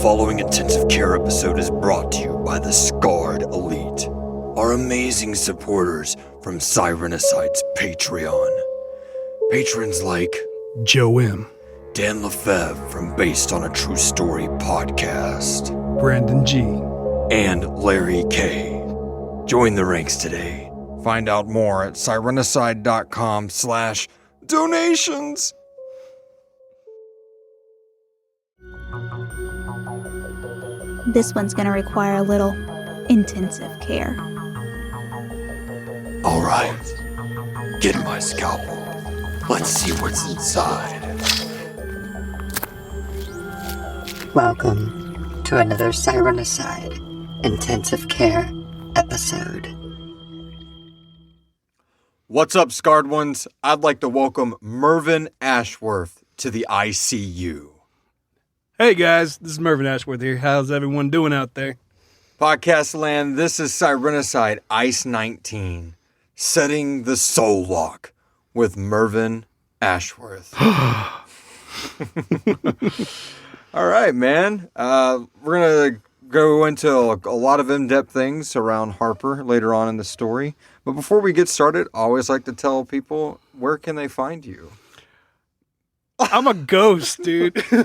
following intensive care episode is brought to you by the Scarred Elite, our amazing supporters from Sirenicide's Patreon. Patrons like Joe M., Dan Lefebvre from Based on a True Story podcast, Brandon G., and Larry K. Join the ranks today. Find out more at sirenicide.com/donations. This one's gonna require a little intensive care. All right, get my scalpel. Let's see what's inside. Welcome to another Sirenicide intensive care episode. What's up, Scarred Ones? I'd like to welcome Mervin Ashworth to the ICU. Hey guys, this is Mervin Ashworth here. How's everyone doing out there? Podcast land, this is Sirenicide ICE19, setting the SoulLock with Mervin Ashworth. All right, man. We're going to go into a lot of in-depth things around Harper later on in the story. But before we get started, I always like to tell people, where can they find you? I'm a ghost, dude. Well,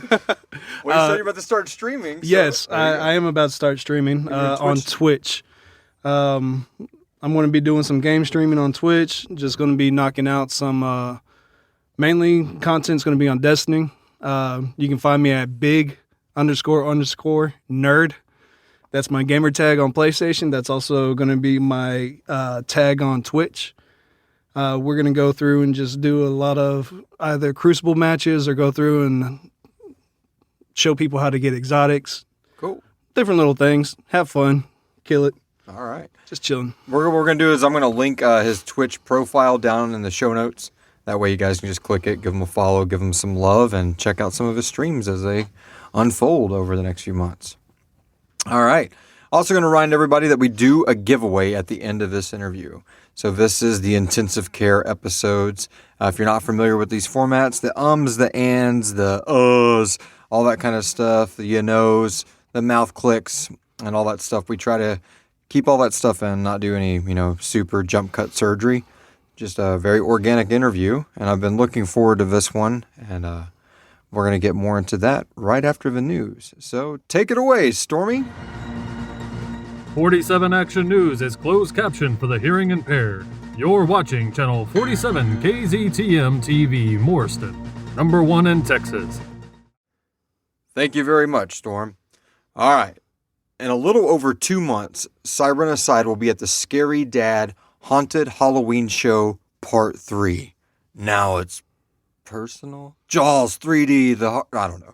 you said you're about to start streaming. So yes, I am about to start streaming on Twitch. I'm going to be doing some game streaming on Twitch. Just going to be knocking out some, mainly content's going to be on Destiny. You can find me at big__nerd. That's my gamer tag on PlayStation. That's also going to be my tag on Twitch. We're going to go through and just do a lot of either Crucible matches or go through and show people how to get exotics. Cool. Different little things. Have fun. Kill it. All right. Just chilling. What we're going to do is I'm going to link his Twitch profile down in the show notes. That way you guys can just click it, give him a follow, give him some love, and check out some of his streams as they unfold over the next few months. All right. Also going to remind everybody that we do a giveaway at the end of this interview. So this is the intensive care episodes. If you're not familiar with these formats, the ums, the ands, the uhs, all that kind of stuff, the you knows, the mouth clicks, and all that stuff. We try to keep all that stuff in, not do any, super jump cut surgery. Just a very organic interview, and I've been looking forward to this one, and we're going to get more into that right after the news. So take it away, Stormy. 47 Action News is closed caption for the hearing impaired. You're watching Channel 47 KZTM TV Morriston, #1 in Texas. Thank you very much, Storm. All right. In a little over 2 months, Sirenicide will be at the Scary Dad Haunted Halloween Show Part 3. Now it's personal. Jaws 3D. I don't know.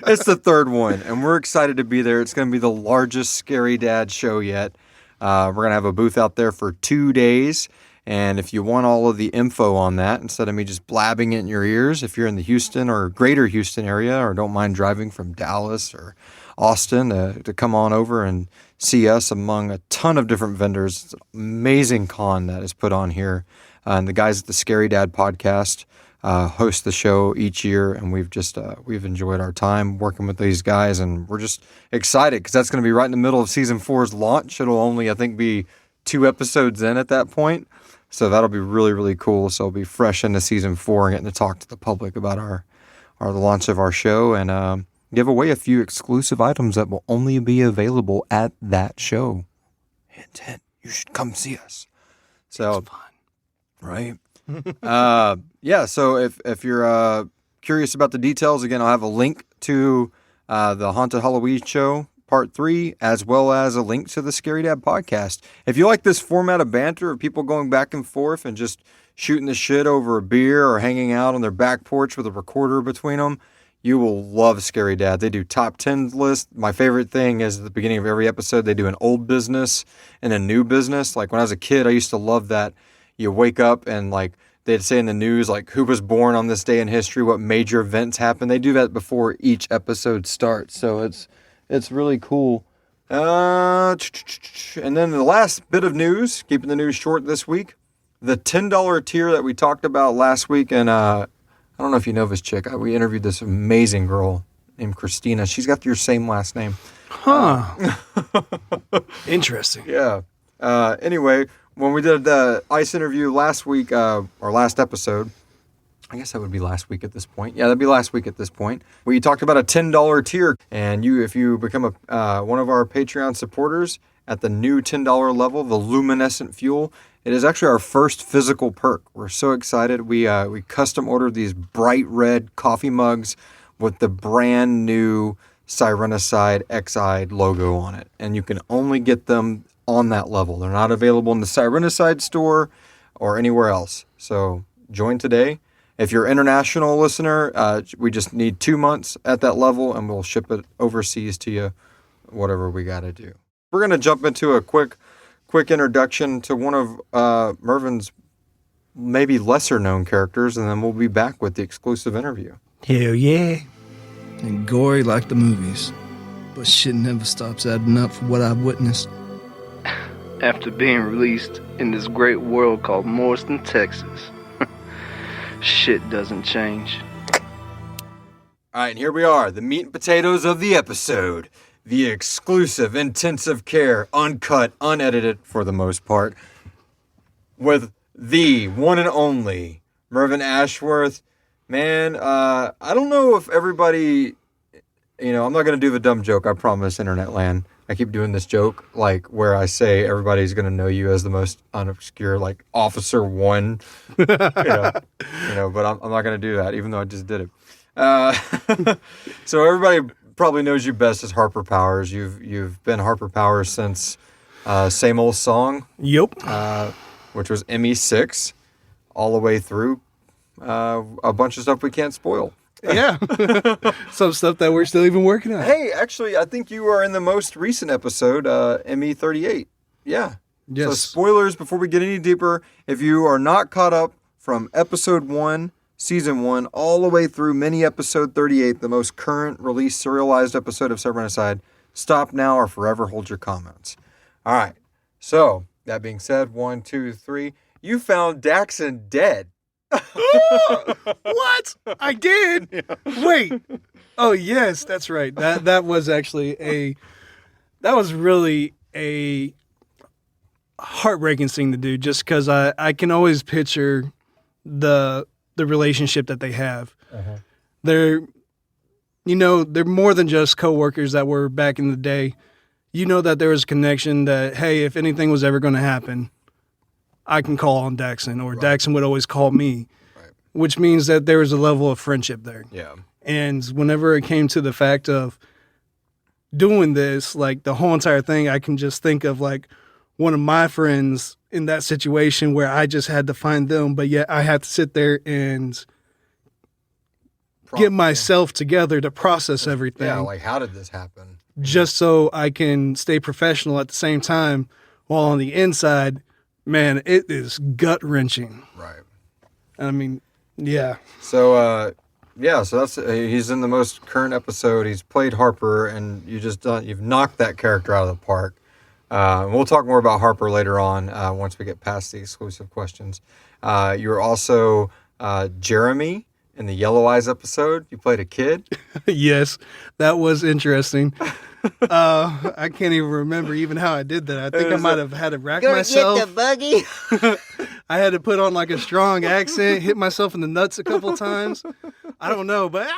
It's the third one, and we're excited to be there. It's going to be the largest Scary Dad show yet. We're going to have a booth out there for 2 days, and if you want all of the info on that, instead of me just blabbing it in your ears, if you're in the Houston or greater Houston area or don't mind driving from Dallas or Austin to come on over and see us among a ton of different vendors. It's an amazing con that is put on here. And the guys at the Scary Dad podcast host the show each year, and we've enjoyed our time working with these guys, and we're just excited because that's going to be right in the middle of season 4's launch. It'll only, I think, be 2 episodes in at that point, so that'll be really, really cool. So it'll be fresh into season 4 and getting to talk to the public about the launch of our show and give away a few exclusive items that will only be available at that show. Hint, hint. You should come see us. So, it's fun. Right? Yeah, so if you're curious about the details, again, I'll have a link to the Haunted Halloween Show Part 3, as well as a link to the Scary Dad podcast. If you like this format of banter of people going back and forth and just shooting the shit over a beer or hanging out on their back porch with a recorder between them, you will love Scary Dad. They do top 10 lists. My favorite thing is at the beginning of every episode, they do an old business and a new business. Like when I was a kid, I used to love that. You wake up and they'd say in the news, who was born on this day in history, what major events happened. They do that before each episode starts. So it's really cool. And then the last bit of news, keeping the news short this week, the $10 tier that we talked about last week. And I don't know if you know this chick. We interviewed this amazing girl named Christina. She's got your same last name. Huh. Interesting. Yeah. Anyway, when we did the ICE interview last week, or last episode, I guess that would be last week at this point. Yeah, that'd be last week at this point. We talked about a $10 tier, and if you become one of our Patreon supporters at the new $10 level, the Luminescent Fuel, it is actually our first physical perk. We're so excited. We custom ordered these bright red coffee mugs with the brand new Sirenicide XI logo on it, and you can only get them on that level. They're not available in the Sirenicide store or anywhere else. So join today. If you're an international listener, we just need 2 months at that level, and we'll ship it overseas to you, whatever we got to do. We're going to jump into a quick introduction to one of Mervin's maybe lesser known characters, and then we'll be back with the exclusive interview. Hell yeah. And gory like the movies. But shit never stops adding up for what I've witnessed. After being released in this great world called Morriston, Texas, shit doesn't change. All right, and here we are, the meat and potatoes of the episode. The exclusive, intensive care, uncut, unedited for the most part, with the one and only Mervin Ashworth. Man, I don't know if everybody, I'm not going to do the dumb joke, I promise, Internet Land. I keep doing this joke, like, where I say everybody's going to know you as the most unobscure, like, Officer 1, but I'm not going to do that, even though I just did it. So everybody probably knows you best as Harper Powers. You've been Harper Powers since Same Old Song. Yep. Which was ME6, all the way through a bunch of stuff we can't spoil. Yeah. Some stuff that we're still even working on. Hey, actually, I think you are in the most recent episode, ME38. Yeah. Yes. So spoilers before we get any deeper. If you are not caught up from episode 1, season 1, all the way through mini episode 38, the most current released serialized episode of Sirenicide, stop now or forever hold your comments. All right. So, that being said, 1, 2, 3. You found Daxon dead. What? I did? Yeah. Wait. Oh, yes, that's right. That was actually that was really a heartbreaking thing to do, just because I can always picture the relationship that they have. Uh-huh. They're more than just coworkers that were back in the day. You know that there was a connection that, hey, if anything was ever going to happen, I can call on Daxon, or right. Daxon would always call me, right. Which means that there was a level of friendship there. Yeah. And whenever it came to the fact of doing this, like the whole entire thing, I can just think of like one of my friends in that situation where I just had to find them, but yet I had to sit there and get myself together to process everything. Yeah, like how did this happen? Just so I can stay professional at the same time, while on the inside, man, it is gut-wrenching. Right. I mean, yeah. So, so that's he's in the most current episode. He's played Harper, and you've knocked that character out of the park. We'll talk more about Harper later on once we get past the exclusive questions. You're also Jeremy in the Yellow Eyes episode. You played a kid. Yes, that was interesting. I can't even remember even how I did that. I think I might have had to rack myself. Get the buggy. I had to put on like a strong accent, hit myself in the nuts a couple times. I don't know, but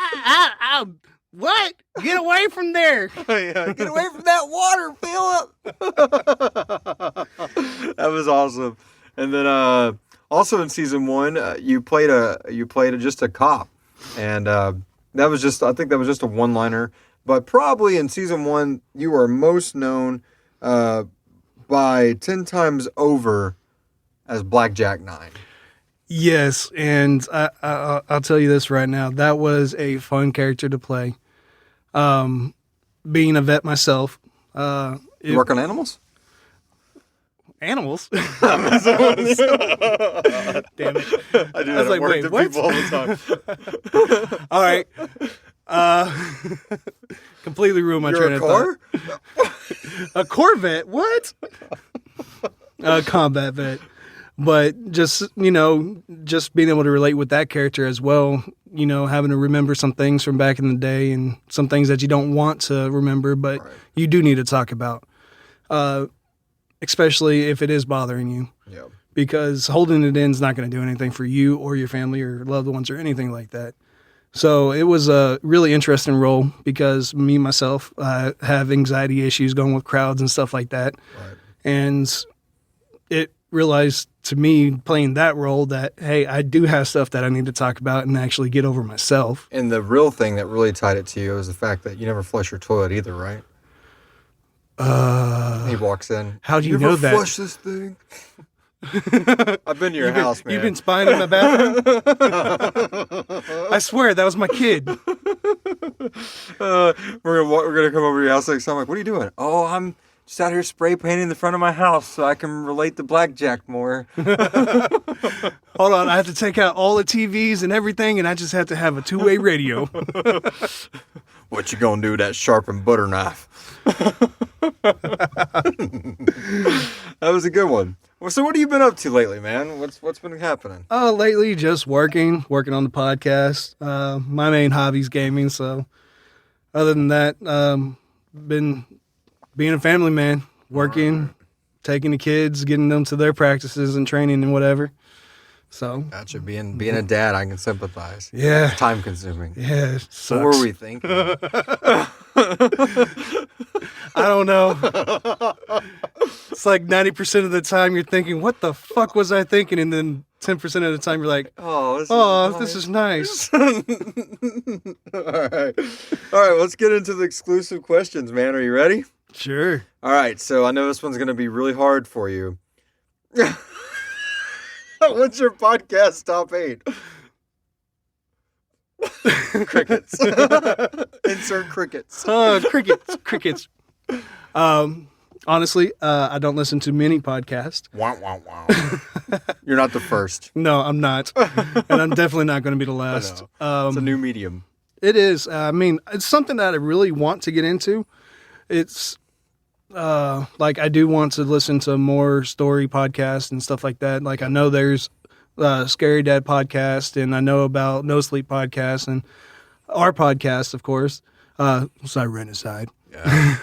what? Get away from there. Yeah, get away from that water, Philip. That was awesome. And then also in season 1, you played just a cop. And I think that was just a one-liner. But probably in season 1, you are most known by 10 times over as Blackjack 9. Yes, and I'll tell you this right now. That was a fun character to play. Being a vet myself. You work on animals? Animals? Damn it. I do that. I work with people all the time. All right. Completely ruined my train of thought. A Corvette? What? A combat vet. But just, just being able to relate with that character as well, having to remember some things from back in the day and some things that you don't want to remember, but you do need to talk about, especially if it is bothering you. Yeah. Because holding it in is not going to do anything for you or your family or loved ones or anything like that. So it was a really interesting role because me, myself, have anxiety issues going with crowds and stuff like that. Right. And it realized to me playing that role that, hey, I do have stuff that I need to talk about and actually get over myself. And the real thing that really tied it to you is the fact that you never flush your toilet either, right? He walks in. How do you never know that? Flush this thing. I've been to your house, man. You've been spying in my bathroom? I swear, that was my kid. We're gonna come over to your house next time. I'm like, what are you doing? Oh, I'm just out here spray painting the front of my house so I can relate to blackjack more. Hold on, I have to take out all the TVs and everything, and I just have to have a two-way radio. What you gonna do with that sharpened butter knife? That was a good one. Well, so what have you been up to lately, man? What's been happening? Lately, just working on the podcast. My main hobby's gaming, so other than that, been being a family man, working, taking the kids, getting them to their practices and training and whatever. So Gotcha. Being a dad, I can sympathize. Yeah. It's time consuming. Yeah, it sucks. What were we thinking? I don't know. It's like 90% of the time you're thinking, what the fuck was I thinking? And then 10% of the time you're like, this is nice. All right. Let's get into the exclusive questions, man. Are you ready? Sure. All right. So I know this one's going to be really hard for you. What's your podcast top 8? Crickets. Insert crickets. Crickets. Honestly, I don't listen to many podcasts. Wow, wow, wow. You're not the first. No, I'm not. And I'm definitely not going to be the last. It's a new medium. It is. I mean, it's something that I really want to get into. It's like I do want to listen to more story podcasts and stuff like that. Like I know there's Scary Dad podcast, and I know about No Sleep podcast, and our podcast, of course, Sirenicide. Yeah.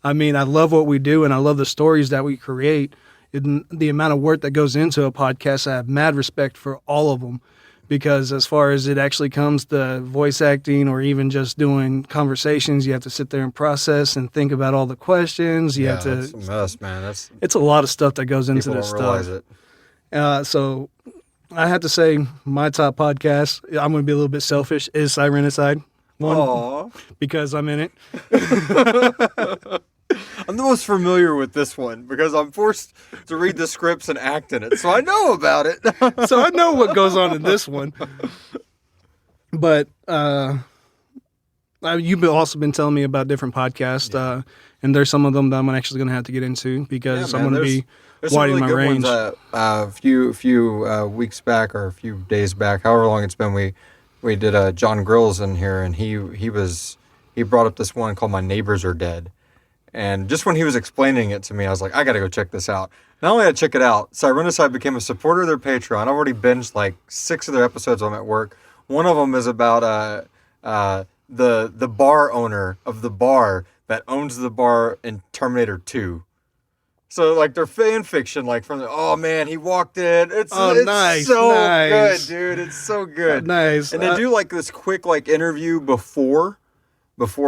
I mean, I love what we do, and I love the stories that we create. And the amount of work that goes into a podcast, I have mad respect for all of them. Because as far as it actually comes to voice acting or even just doing conversations, you have to sit there and process and think about all the questions. You have to. It's a mess, man. It's a lot of stuff that goes into People this don't stuff. realize it. So I have to say my top podcast, I'm going to be a little bit selfish, is Sirenicide. One, because I'm in it. I'm the most familiar with this one because I'm forced to read the scripts and act in it, so I know about it. So I know what goes on in this one. But you've also been telling me about different podcasts, and there's some of them that I'm actually going to have to get into because I'm going to be widening my range. A few weeks back or a few days back, however long it's been, we did John Grills in here, and he brought up this one called My Neighbors Are Dead. And just when he was explaining it to me, I was like, I got to go check this out. Not only did I check it out, Sirenicide became a supporter of their Patreon. I've already binged like 6 of their episodes when I'm at work. One of them is about the bar owner of the bar that owns the bar in Terminator 2. So like they're fan fiction, like from oh man, he walked in. It's nice, so nice. good, dude. It's so good. Nice. And they do like this quick like interview before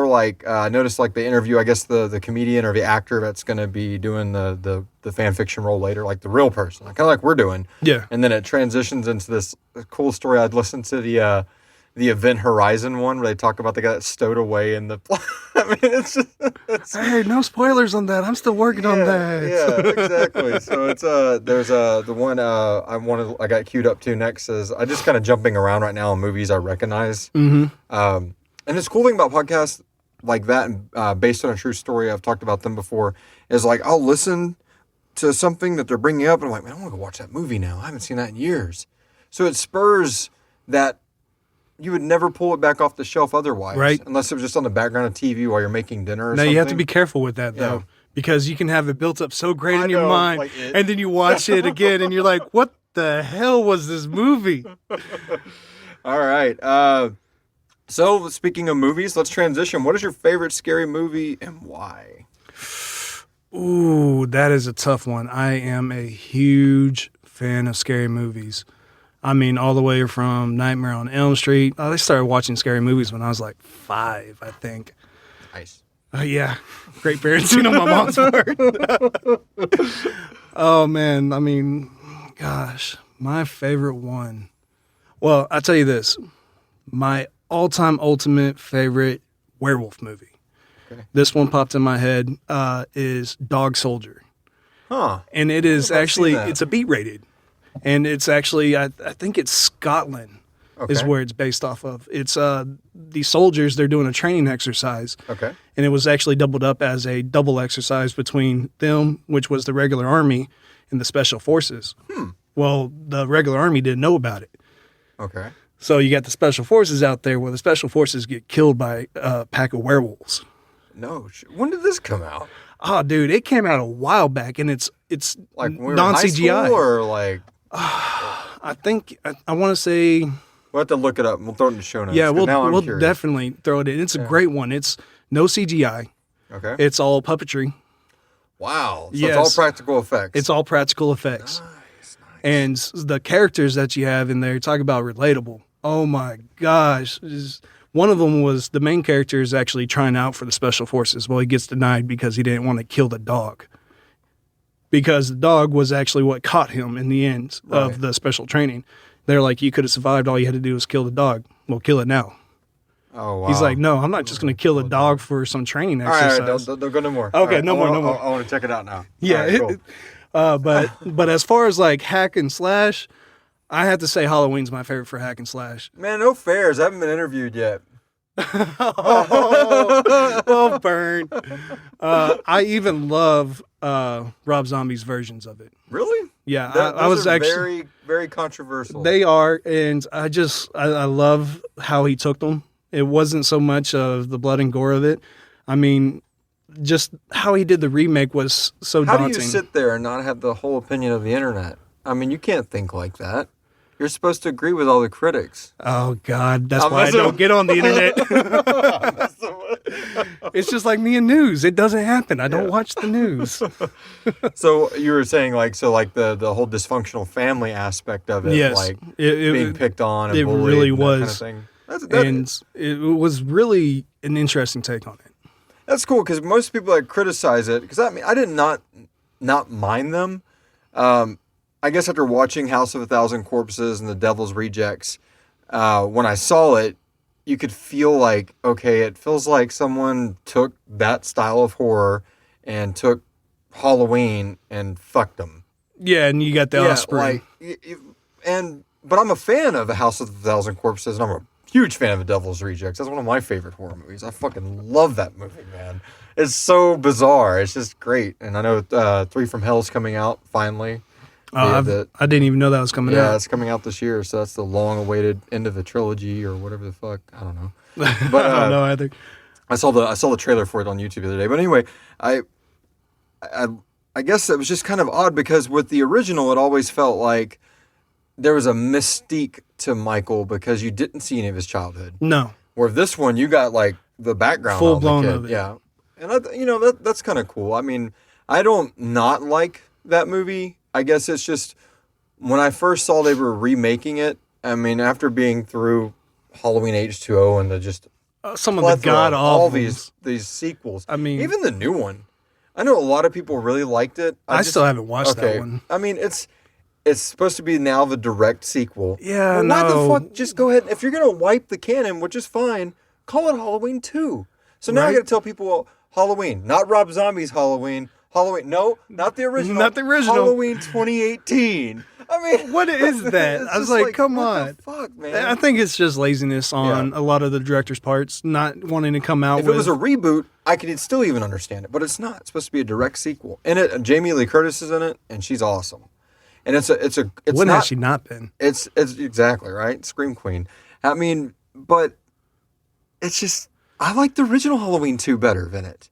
like I noticed like the interview, I guess the comedian or the actor that's going to be doing the fan fiction role later, like the real person, kind of like we're doing. Yeah. And then it transitions into this cool story. I'd listened to the Event Horizon one where they talk about the guy that stowed away in the. I mean, it's hey, no spoilers on that. I'm still working on that. Yeah, exactly. So it's there's the one I got queued up to next is I just kind of jumping around right now in movies I recognize. Mm-hmm. And this cool thing about podcasts like that, and based on a true story, I've talked about them before, is like I'll listen to something that they're bringing up, and I'm like, man, I want to go watch that movie now. I haven't seen that in years. So it spurs that you would never pull it back off the shelf otherwise, right? Unless it was just on the background of TV while you're making dinner or now something. you have to be careful with that though, because you can have it built up so great in your know, mind, like it. and then you watch it again, and you're like, "What the hell was this movie?" All right. So speaking of movies, let's transition. What is your favorite scary movie and why? Ooh, that is a tough one. I am a huge fan of scary movies. I mean, all the way from Nightmare on Elm Street. I started watching scary movies when I was like 5, I think. Nice. Yeah, great parenting on my mom's part. Oh, man. I mean, gosh, my favorite one. Well, I'll tell you this. My all-time ultimate favorite werewolf movie. Okay. This one popped in my head is Dog Soldier. Huh. And it is actually, it's a B-rated. And it's actually, I think it's Scotland is where it's based off of. It's these soldiers, they're doing a training exercise. Okay. And it was actually doubled up as a double exercise between them, which was the regular army, and the special forces. Well, the regular army didn't know about it. Okay. So you got the special forces out there where the special forces get killed by a pack of werewolves. No. When did this come out? Oh, dude, it came out a while back, and it's Like when we were in non-CGI. high school or like... I think I want to say... We'll have to look it up. We'll throw it in the show notes. Yeah, we'll curious. definitely throw it in. It's a great one. It's no CGI. Okay. It's all puppetry. Wow. So Yes. it's all practical effects. It's all practical effects. Nice. And the characters that you have in there, talk about relatable. Oh my gosh. One of them was the main character is actually trying out for the special forces. Well, he gets denied because he didn't want to kill the dog. Because the dog was actually what caught him in the end of the special training. They're like, you could have survived. All you had to do was kill the dog. Well, kill it now. Oh, wow. He's like, no, I'm not just going to kill a dog for some training exercise. All right, don't go no more. Okay, right, no more. I want to check it out now. Yeah. All right, cool. But as far as like hack and slash, I have to say Halloween's my favorite for hack and slash. Man, no fairs. I haven't been interviewed yet. Oh, burn. I even love Rob Zombie's versions of it. Really? Yeah, Those I was are actually very, very controversial. They are, and I love how he took them. It wasn't so much of the blood and gore of it. I mean, just how he did the remake was so daunting. How do you sit there and not have the whole opinion of the internet? I mean, you can't think like that. You're supposed to agree with all the critics. Oh, God. That's why I don't get on the internet. It's just like me and news. It doesn't happen. I don't watch the news. So you were saying like the whole dysfunctional family aspect of it, Yes. like It being picked on and it bullied really and was. that kind of thing. And it was really an interesting take on it. That's cool because most people that criticize it, because I mean, I did not mind them. I guess after watching House of a Thousand Corpses and The Devil's Rejects, when I saw it, you could feel like, okay, it feels like someone took that style of horror and took Halloween and fucked them. Yeah, and you got the offspring. But I'm a fan of The House of a Thousand Corpses, and I'm a huge fan of The Devil's Rejects. That's one of my favorite horror movies. I fucking love that movie, man. It's so bizarre. It's just great. And I know 3 from Hell's coming out finally. I didn't even know that was coming out. Yeah, it's coming out this year, so that's the long-awaited end of the trilogy or whatever the fuck. I don't know. But, I don't know either. I saw the trailer for it on YouTube the other day. But anyway, I guess it was just kind of odd because with the original, it always felt like there was a mystique to Michael because you didn't see any of his childhood. No. Where this one, you got like the background full on blown the kid. of it. Yeah, and that's kind of cool. I mean, I don't not like that movie. I guess it's just when I first saw they were remaking it. I mean, after being through Halloween H2O and some of the god all awfuls. these sequels. I mean, even the new one. I know a lot of people really liked it. I still haven't watched that one. I mean, it's supposed to be now the direct sequel. Yeah, well, why no. the fuck? Just go ahead. If you're gonna wipe the canon, which is fine, call it Halloween 2. So now I got to tell people Halloween, not Rob Zombie's Halloween. Halloween, no, not the original. Not the original. Halloween 2018. I mean, what is that? I was like, come on. What the fuck, man? I think it's just laziness on a lot of the director's parts, not wanting to come out If with... it was a reboot, I could still even understand it, but it's not. It's supposed to be a direct sequel. In it, Jamie Lee Curtis is in it, and she's awesome. And it's When has she not been? It's exactly right. Scream Queen. I mean, but it's just I like the original Halloween 2 better than it.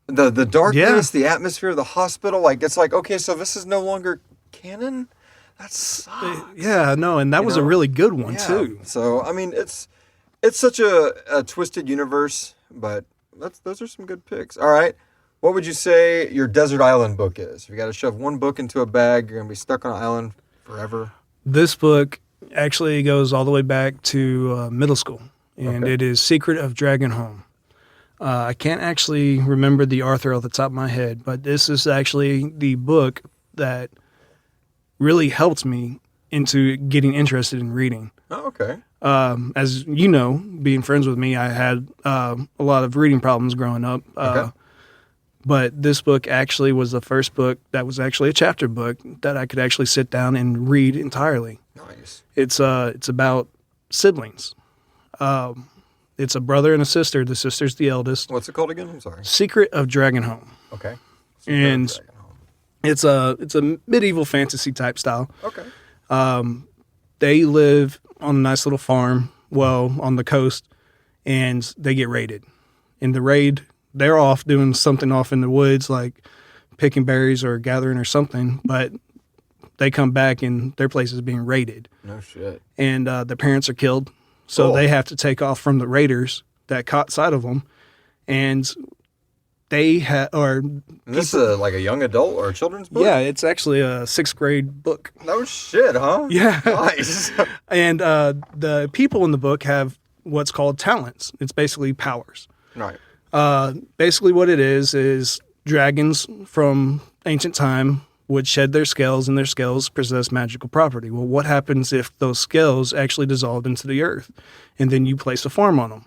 The darkness, the atmosphere, the hospital. Like it's like, okay, so this is no longer canon. That's Yeah, no, and that was a really good one too. So I mean, it's such a twisted universe, but those are some good picks. All right, what would you say your desert island book is? If you got to shove one book into a bag, you're gonna be stuck on an island forever. This book actually goes all the way back to middle school, and it is Secret of Dragonholm. I can't actually remember the author off the top of my head, but this is actually the book that really helped me into getting interested in reading. Oh, okay. As you know, being friends with me, I had a lot of reading problems growing up. But this book actually was the first book that was actually a chapter book that I could actually sit down and read entirely. Nice. It's about siblings. It's a brother and a sister. The sister's the eldest. What's it called again? I'm sorry. Secret of Dragonholm. Okay. And it's a medieval fantasy type style. Okay. They live on a nice little farm, on the coast, and they get raided. In the raid, they're off doing something off in the woods, like picking berries or gathering or something, but they come back and their place is being raided. No shit. And their parents are killed, so they have to take off from the raiders that caught sight of them, and they This is like a young adult or a children's book? Yeah, it's actually a 6th grade book. No shit, huh? Yeah. Nice. And the people in the book have what's called talents. It's basically powers. Right. Basically what it is dragons from ancient time would shed their scales, and their scales possess magical property. Well, what happens if those scales actually dissolved into the earth, and then you place a farm on them?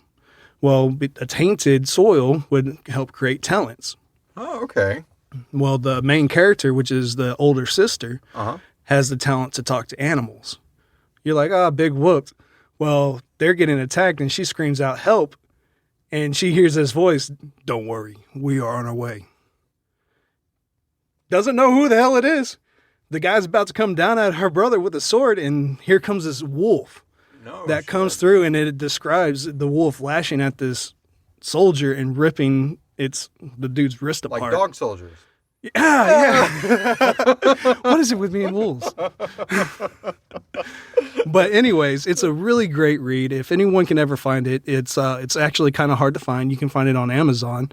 Well, a tainted soil would help create talents. Oh, okay. Well, the main character, which is the older sister, has the talent to talk to animals. You're like, big whoop. Well, they're getting attacked, and she screams out, help. And she hears this voice, don't worry, we are on our way. Doesn't know who the hell it is. The guy's about to come down at her brother with a sword, and here comes this wolf that comes through, and it describes the wolf lashing at this soldier and ripping the dude's wrist apart. Like dog soldiers. Yeah. What is it with me and wolves? But anyways, it's a really great read. If anyone can ever find it, it's actually kind of hard to find. You can find it on Amazon,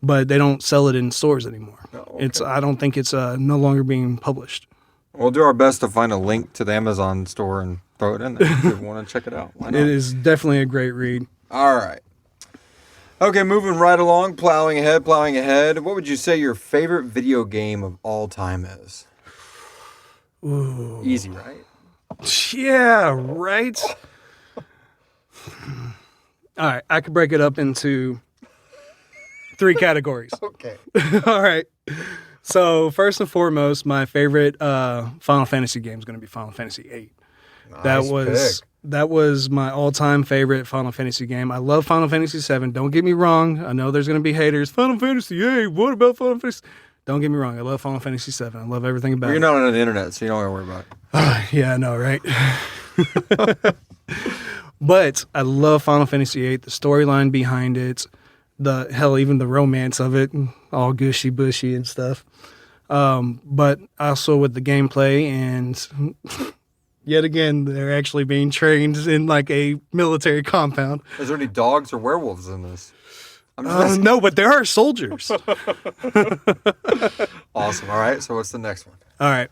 but they don't sell it in stores anymore. Oh, okay. I don't think it's no longer being published. We'll do our best to find a link to the Amazon store and throw it in there if you want to check it out. Why not? It is definitely a great read. All right. Okay, moving right along, plowing ahead. What would you say your favorite video game of all time is? Ooh. Easy, right? Yeah, right? All right, I could break it up into 3 categories. Okay. All right. So first and foremost, my favorite Final Fantasy game is going to be Final Fantasy VIII. Nice That was my all-time favorite Final Fantasy game. I love Final Fantasy VII. Don't get me wrong. I know there's going to be haters. Final Fantasy VIII. What about Final Fantasy? Don't get me wrong. I love Final Fantasy VII. I love everything about it. You're not on the internet, so you don't got to worry about it. Yeah, I know, right? But I love Final Fantasy VIII. The storyline behind it, even the romance of it, all gushy bushy and stuff. But also with the gameplay, and yet again, they're actually being trained in like a military compound. Is there any dogs or werewolves in this? No, but there are soldiers. Awesome. All right. So what's the next one? All right.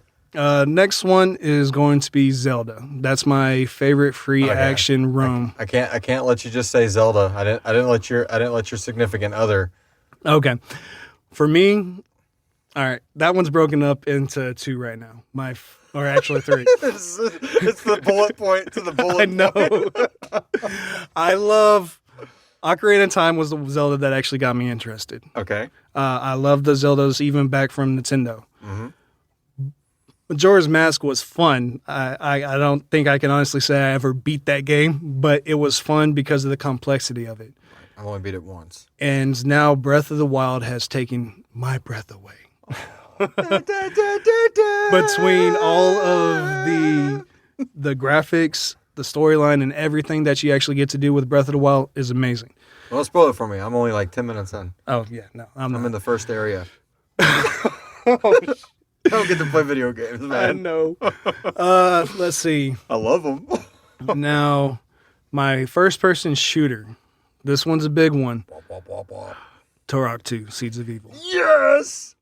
Next one is going to be Zelda. That's my favorite free action roam. I can't let you just say Zelda. I didn't let your significant other. Okay. For me, all right, that one's broken up into 2 right now. Or actually 3. It's the bullet point to the bullet. I know. I love Ocarina of Time was the Zelda that actually got me interested. Okay. I love the Zeldas even back from Nintendo. Mm-hmm. Majora's Mask was fun. I don't think I can honestly say I ever beat that game, but it was fun because of the complexity of it. I've only beat it once. And now Breath of the Wild has taken my breath away. Between all of the graphics the storyline and everything that you actually get to do with Breath of the Wild is amazing. Well, spoil it for me. I'm only like 10 minutes in. Oh, yeah. No, I'm in not. the first area. I don't get to play video games, man. I know. Let's see. I love them. Now, my first-person shooter. This one's a big one. Turok 2, Seeds of Evil. Yes!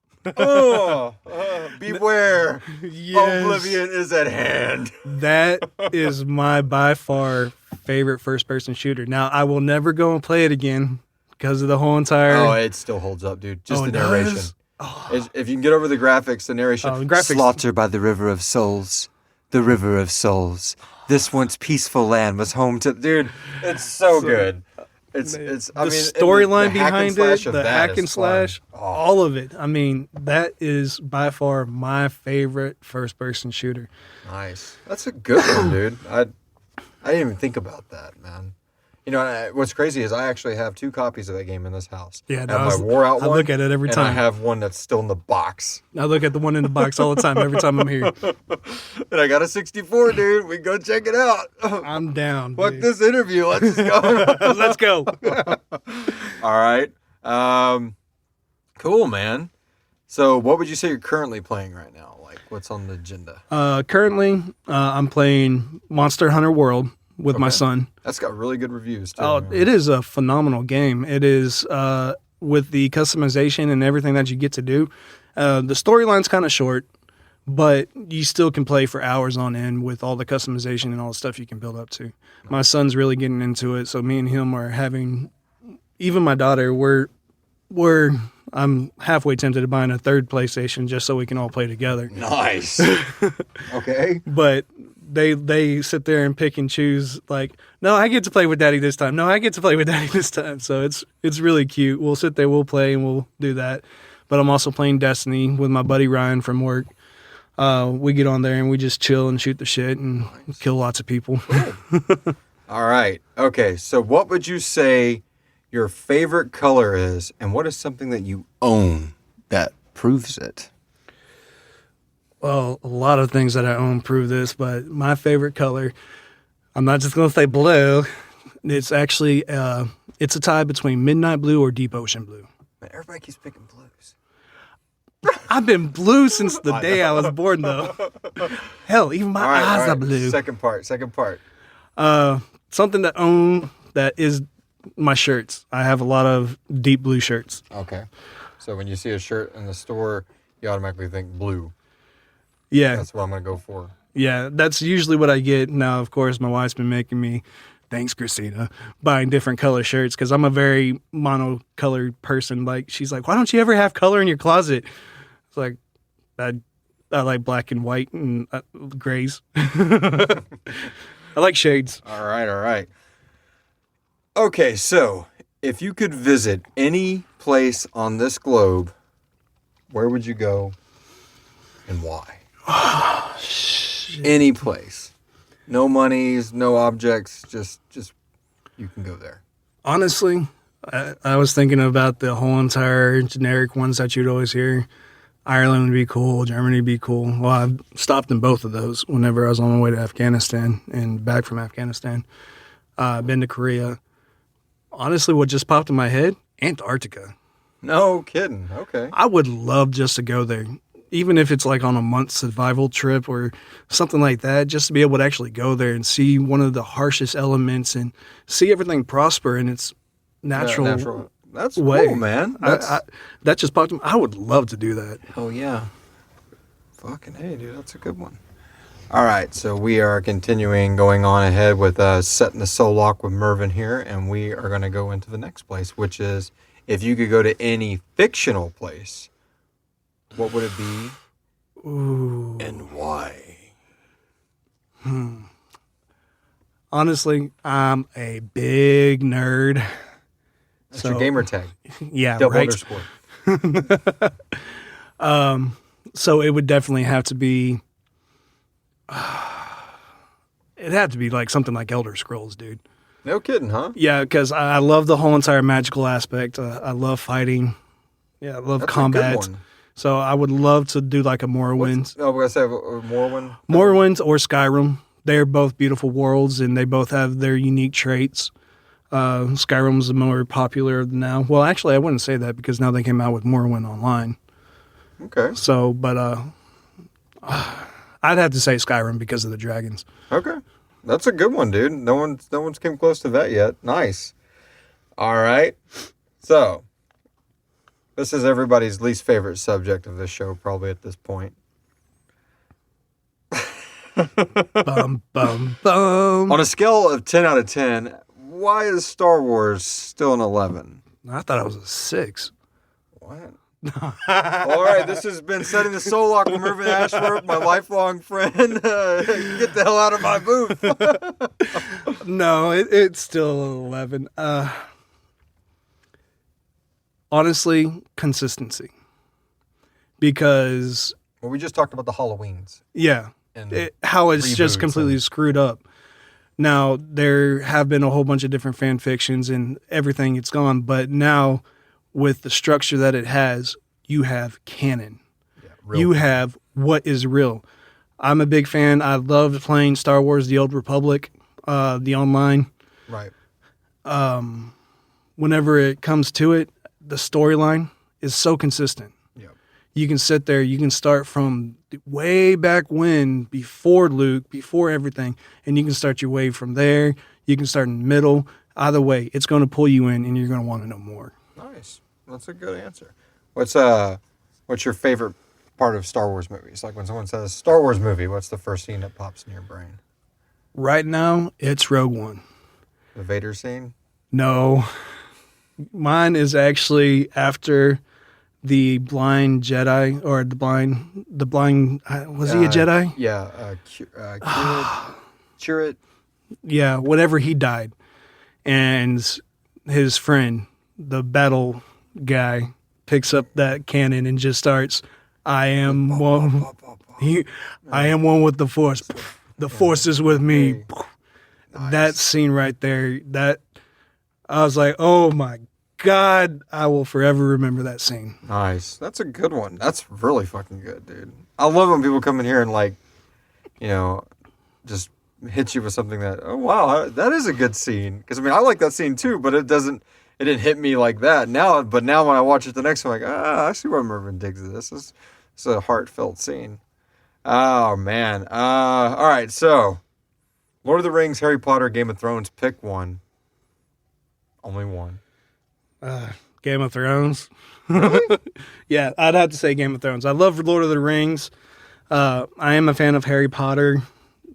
Beware. Yes. Oblivion is at hand. That is my by far favorite first-person shooter. Now, I will never go and play it again because of the whole entire... Oh, it still holds up, dude. Just Oh, the it narration. does? Oh. If you can get over the graphics, the narration. Oh, the graphics. Slaughter by the river of souls. The river of souls. This once peaceful land was home to... Dude, it's so good. It's the I mean, storyline the hack and behind slash it, of the that hack is and slash, fun. all of it. I mean, that is by far my favorite first-person shooter. Nice. That's a good one, dude. I didn't even think about that, man. You know, what's crazy is I actually have 2 copies of that game in this house. Yeah, I have my wore out I one. look at it every and I time. have one that's still in the box. I look at the one in the box all the time, every time I'm here. And I got a 64, dude. We go check it out. I'm down. Fuck dude. this interview. Let's just go. Let's go. All right. Cool, man. So what would you say you're currently playing right now? Like, what's on the agenda? Currently, I'm playing Monster Hunter World with my son. That's got really good reviews, too. Oh, it is a phenomenal game. It is with the customization and everything that you get to do. The storyline's kind of short, but you still can play for hours on end with all the customization and all the stuff you can build up to. My son's really getting into it, so me and him are having, even my daughter, I'm halfway tempted to buying a third PlayStation just so we can all play together. Nice. Okay. But they sit there and pick and choose, like, no, I get to play with daddy this time. No, I get to play with daddy this time. So it's really cute. We'll sit there, we'll play, and we'll do that. But I'm also playing Destiny with my buddy Ryan from work. We get on there and we just chill and shoot the shit and kill lots of people. All right. Okay. So what would you say your favorite color is, and what is something that you own that proves it? Well, a lot of things that I own prove this, but my favorite color, I'm not just going to say blue. It's actually, it's a tie between midnight blue or deep ocean blue. Man, everybody keeps picking blues. I've been blue since the day I was born, though. Hell, even my eyes are blue. Second part. Something to own that is my shirts. I have a lot of deep blue shirts. Okay. So when you see a shirt in the store, you automatically think blue. Yeah. That's what I'm going to go for. Yeah, that's usually what I get. Now, of course, my wife's been making me, thanks, Christina, buying different color shirts because I'm a very monocolored person. Like, she's like, why don't you ever have color in your closet? It's like, I like black and white and grays. I like shades. All right. Okay, so if you could visit any place on this globe, where would you go and why? Any place. No monies, no objects, just you can go there. Honestly, I was thinking about the whole entire generic ones that you'd always hear. Ireland would be cool. Germany would be cool. Well, I've stopped in both of those whenever I was on my way to Afghanistan and back from Afghanistan. I've been to Korea. Honestly, what just popped in my head, Antarctica. No kidding. Okay. I would love just to go there. Even if it's like on a month survival trip or something like that, just to be able to actually go there and see one of the harshest elements and see everything prosper in its natural That's way. cool, man. That just popped in. I would love to do that. Oh, yeah. Fucking hey, dude. That's a good one. All right. So we are continuing going on ahead with setting the SoulLock with Mervin here. And we are going to go into the next place, which is if you could go to any fictional place, what would it be? Ooh. And why? Honestly, I'm a big nerd. That's your gamer tag. Yeah, Double right. underscore. So it would definitely have to be. It'd have to be like something like Elder Scrolls, dude. No kidding, huh? Yeah, because I love the whole entire magical aspect. I love fighting. Yeah, I love That's combat. a good one. So I would love to do like a Morrowind. We're going to say Morrowind? Morrowind or Skyrim. they're both beautiful worlds, and they both have their unique traits. Skyrim's the more popular now. Well, actually, I wouldn't say that because now they came out with Morrowind Online. Okay. So, but I'd have to say Skyrim because of the dragons. Okay. That's a good one, dude. No one's came close to that yet. Nice. All right. So, this is everybody's least favorite subject of this show, probably at this point. Bum, bum, bum. On a scale of 10 out of 10, why is Star Wars still an 11? I thought it was a 6. What? All right, this has been Setting the SoulLock with Mervin Ashworth, my lifelong friend. Get the hell out of my booth. No, it's still an 11. Honestly, consistency. Because... Well, we just talked about the Halloweens. Yeah. And how it's just reboots completely and- screwed up. Now, there have been a whole bunch of different fan fictions and everything it's gone, but now with the structure that it has, you have canon. Yeah, You have what is real. I'm a big fan. I loved playing Star Wars: The Old Republic, the online. Right. Whenever it comes to it, the storyline is so consistent. Yeah. You can sit there, you can start from way back when, before Luke, before everything, and you can start your way from there. You can start in the middle. Either way, it's going to pull you in, and you're going to want to know more. Nice. That's a good answer. What's your favorite part of Star Wars movies? Like when someone says Star Wars movie, what's the first scene that pops in your brain? Right now, it's Rogue One. The Vader scene? No. Mine is actually after the blind Jedi, or the blind, was he a Jedi? Yeah. Chirrut. Yeah, whatever, he died. And his friend, the battle guy, picks up that cannon and just starts, I am one with the Force. The Force is with me. Nice. That scene right there, I was like, oh my God, I will forever remember that scene. Nice. That's a good one. That's really fucking good, dude. I love when people come in here and just hit you with something that, oh wow, that is a good scene. Because I mean, I like that scene too, but it didn't hit me like that. Now when I watch it the next time, I'm like, I see why Mervin digs this. It's a heartfelt scene. Oh man. All right. So, Lord of the Rings, Harry Potter, Game of Thrones. Pick one. Only one. Game of Thrones. Really? Yeah, I'd have to say Game of Thrones. I love Lord of the Rings. I am a fan of Harry Potter.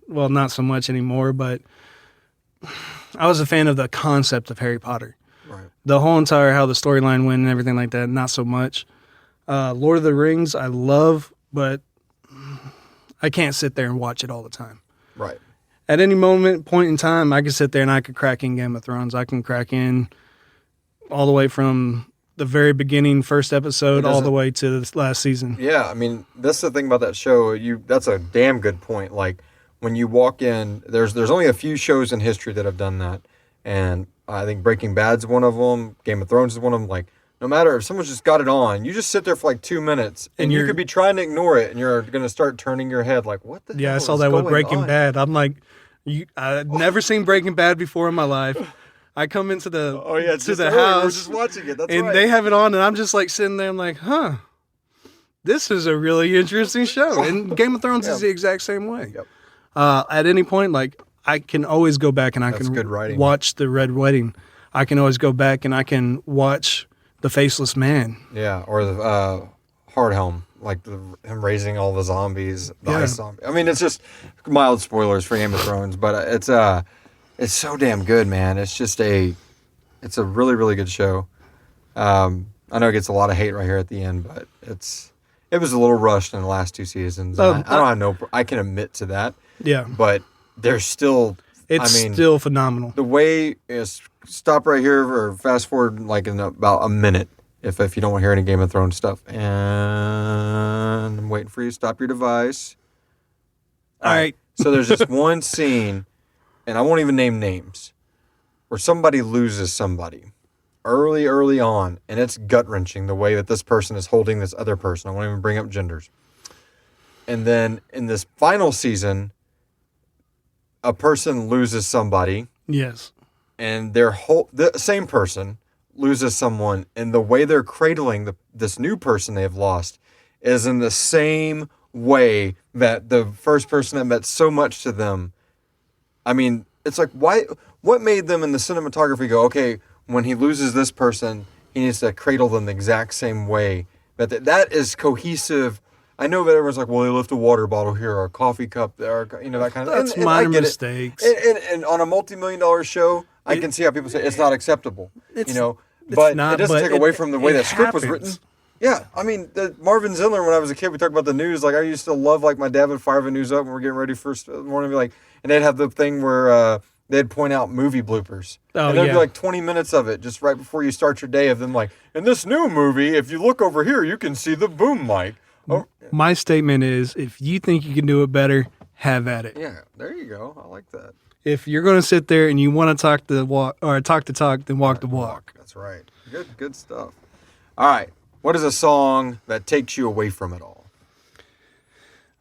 Well, not so much anymore, but I was a fan of the concept of Harry Potter. Right. The whole entire, how the storyline went and everything like that, not so much. Lord of the Rings, I love, but I can't sit there and watch it all the time. Right. At any point in time, I could sit there and I could crack in Game of Thrones. I can crack in all the way from the very beginning, first episode, all the way to the last season. Yeah, I mean, that's the thing about that show. That's a damn good point. Like, when you walk in, there's only a few shows in history that have done that. And I think Breaking Bad's one of them. Game of Thrones is one of them. Like, no matter if someone's just got it on, you just sit there for like 2 minutes, and you could be trying to ignore it, and you're going to start turning your head like, what the hell Yeah, I saw is that with going Breaking on? Bad. I'm like, I'd never seen Breaking Bad before in my life. I come into the house. We're just watching it. That's and right. they have it on, and I'm just like sitting there. I'm like, huh, this is a really interesting show. And Game of Thrones is the exact same way. Yep. At any point, like, I can always go back and I That's can good writing. watch the Red Wedding. I can always go back and I can watch the Faceless Man. Yeah, or the Hard Helm, like him raising all the zombies, the ice zombie. I mean, it's just mild spoilers for Game of Thrones, but it's so damn good, man. It's a really, really good show. I know it gets a lot of hate right here at the end, but it was a little rushed in the last 2 seasons. I can admit to that. Yeah, But there's still, still phenomenal. the way is stop right here or fast forward like in about a minute if you don't want to hear any Game of Thrones stuff. And I'm waiting for you to stop your device. All right. So there's this one scene, and I won't even name names, where somebody loses somebody early on, and it's gut-wrenching the way that this person is holding this other person. I won't even bring up genders. And then in this final season, a person loses somebody, Yes. and the same person loses someone, and the way they're cradling this new person they've lost is in the same way that the first person that meant so much to them. I mean, it's like, why? What made them in the cinematography go, okay, when he loses this person, he needs to cradle them the exact same way. That is cohesive. I know that everyone's like, well, they left a water bottle here or a coffee cup there, that kind of. That's and minor I get mistakes. And on a multi-million-dollar show, I can see how people say it's not acceptable. It's But not, it doesn't but take away from the way that script was happens. written. Yeah, I mean, Marvin Zindler, when I was a kid, we talked about the news. Like, I used to love, like, my dad would fire the news up when we're getting ready first morning. Be like, and they'd have the thing where they'd point out movie bloopers. Oh, and there'd yeah. be like 20 minutes of it just right before you start your day of them like, in this new movie, if you look over here, you can see the boom mic. Oh, My statement is, if you think you can do it better, have at it. yeah, there you go. I like that. If you're going to sit there and you want to talk the talk, then walk the walk. That's right. Good stuff. All right. What is a song that takes you away from it all?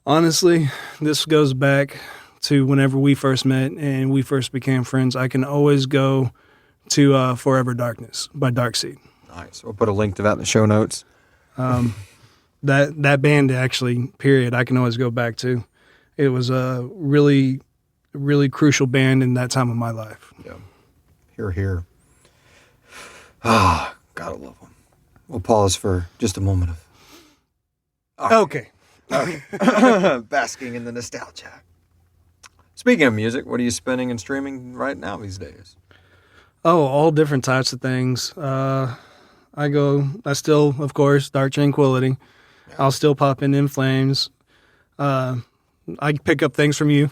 Honestly, this goes back to whenever we first met and we first became friends. I can always go to Forever Darkness by Darkseed. Nice. We'll put a link to that in the show notes. That band actually, period, I can always go back to. It was a really, really crucial band in that time of my life. Yeah. Here. Ah, gotta love them. We'll pause for just a moment of Okay. basking in the nostalgia. Speaking of music, what are you spinning and streaming right now these days? Oh, all different types of things. I still, of course, Dark Tranquility. Yeah. I'll still pop in Flames. I pick up things from you.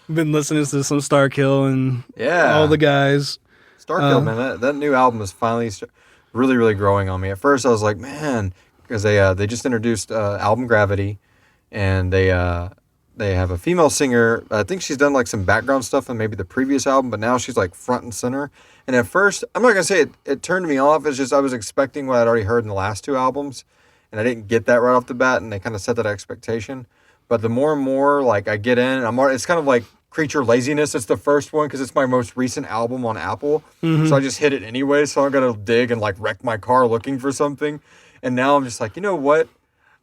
Been listening to some Starkill and all the guys. Starkill, man, that new album is finally really, really growing on me. At first, I was like, man, because they just introduced album Gravity, and they have a female singer. I think she's done like some background stuff on maybe the previous album, but now she's like front and center. And at first, I'm not gonna say it turned me off. It's just I was expecting what I'd already heard in the last two albums, and I didn't get that right off the bat, and they kind of set that expectation. But the more and more like I get in, it's kind of like Creature Laziness. It's the first one because it's my most recent album on Apple. Mm-hmm. So I just hit it anyway. So I'm gonna dig and like wreck my car looking for something. And now I'm just like, you know what?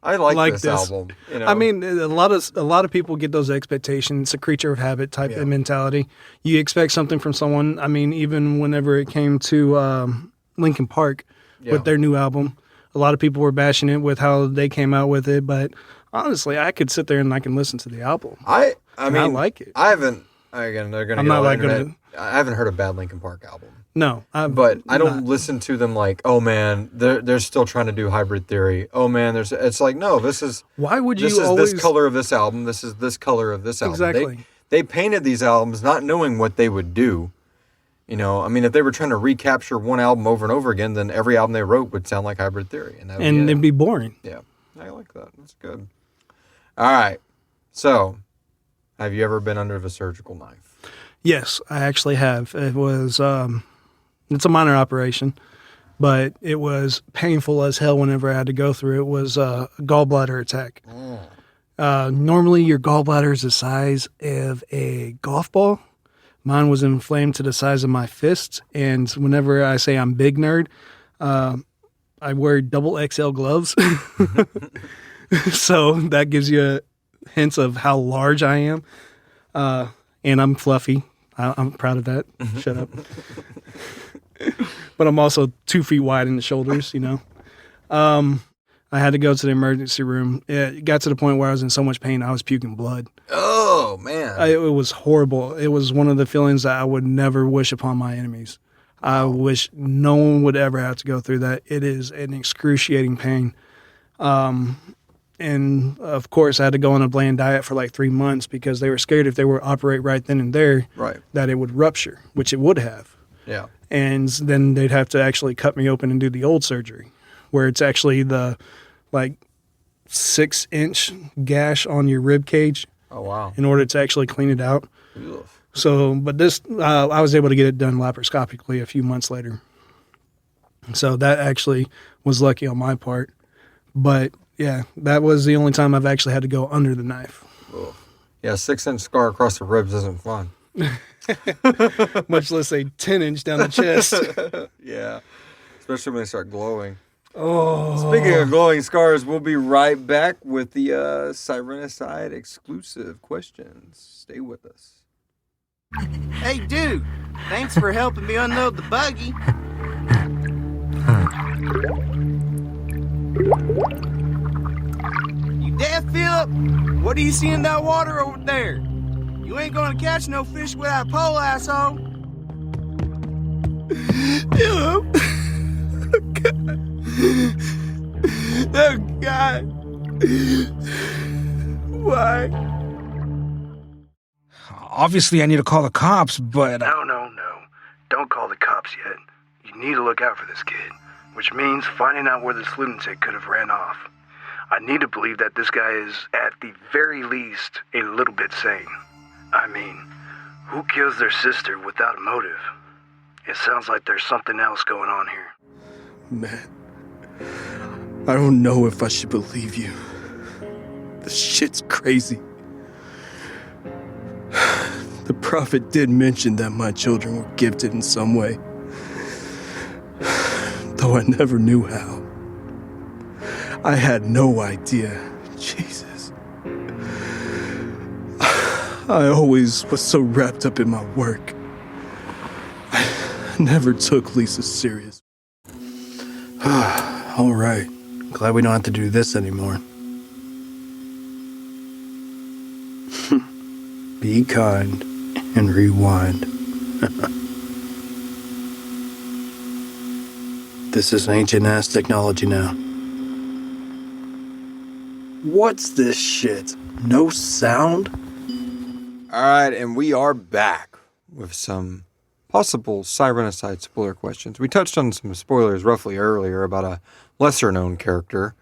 I like this album. You know? I mean, a lot of people get those expectations. It's a creature of habit type of mentality. You expect something from someone. I mean, even whenever it came to Linkin Park with their new album, a lot of people were bashing it with how they came out with it. But honestly, I could sit there and I can listen to the album. I mean, I like it. I haven't. Again, they're gonna. I haven't heard a bad Linkin Park album. No, but I don't listen to them like, oh man, they're still trying to do Hybrid Theory. Oh man, it's like, no, this is. Why would you? This is always... this color of this album. This is this color of this album. Exactly. They painted these albums not knowing what they would do. You know, I mean, if they were trying to recapture one album over and over again, then every album they wrote would sound like Hybrid Theory, and it'd be boring. Yeah, I like that. That's good. All right, so have you ever been under the surgical knife? Yes, I actually have. It was. It's a minor operation, but it was painful as hell whenever I had to go through it. It was a gallbladder attack. Normally, your gallbladder is the size of a golf ball. Mine was inflamed to the size of my fist, and whenever I say I'm big nerd, I wear double XL gloves. So that gives you hints of how large I am. And I'm fluffy. I'm proud of that. Shut up. But I'm also 2 feet wide in the shoulders, you know. I had to go to the emergency room. It got to the point where I was in so much pain, I was puking blood. Oh, man. It was horrible. It was one of the feelings that I would never wish upon my enemies. I wish no one would ever have to go through that. It is an excruciating pain. And, of course, I had to go on a bland diet for like 3 months because they were scared if they were to operate right then and there that it would rupture, which it would have. Yeah. And then they'd have to actually cut me open and do the old surgery, where it's actually the like 6-inch gash on your rib cage. Oh, wow. In order to actually clean it out. Ugh. So, but this, I was able to get it done laparoscopically a few months later. So that actually was lucky on my part. But yeah, that was the only time I've actually had to go under the knife. Ugh. Yeah, a 6-inch scar across the ribs isn't fun. Much less a 10-inch down the chest. Yeah, especially when they start glowing. Oh. Speaking of glowing scars, we'll be right back with the Sirenicide exclusive questions. Stay with us. Hey, dude. Thanks for helping me unload the buggy. You deaf, Philip? What do you see in that water over there? You ain't gonna catch no fish with that pole, asshole. Philip. Oh, God. Why? Obviously, I need to call the cops, but... No. Don't call the cops yet. You need to look out for this kid, which means finding out where this lunatic could have ran off. I need to believe that this guy is, at the very least, a little bit sane. I mean, who kills their sister without a motive? It sounds like there's something else going on here. Man, I don't know if I should believe you. This shit's crazy. The prophet did mention that my children were gifted in some way, though I never knew how. I had no idea. Jesus. I always was so wrapped up in my work. I never took Lisa serious. All right. Glad we don't have to do this anymore. Be kind and rewind. This is ancient-ass technology now. What's this shit? No sound? All right, and we are back with some possible Sirenicide spoiler questions. We touched on some spoilers roughly earlier about a lesser-known character,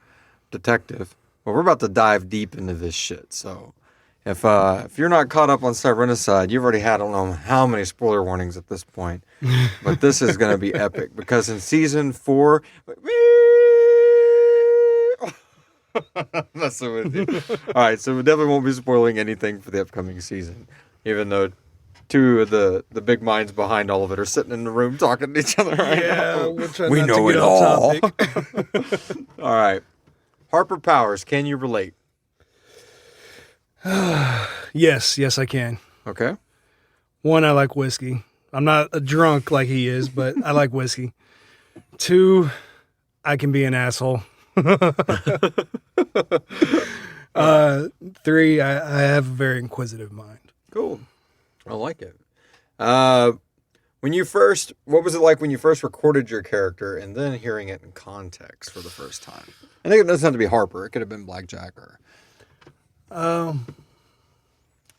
detective. Well, we're about to dive deep into this shit, so... If you're not caught up on Sirenicide, you've already had I don't know how many spoiler warnings at this point. But this is going to be epic because in season 4... messing with you. All right, so we definitely won't be spoiling anything for the upcoming season, even though two of the big minds behind all of it are sitting in the room talking to each other right now. We'll try We not know to get it off all. topic. All right. Harper Powers, can you relate? Yes, I can. Okay. One, I like whiskey. I'm not a drunk like he is, but I like whiskey. 2, I can be an asshole. 3, I have a very inquisitive mind. Cool. I like it. What was it like when you first recorded your character and then hearing it in context for the first time? I think it doesn't have to be Harper. It could have been Blackjack or...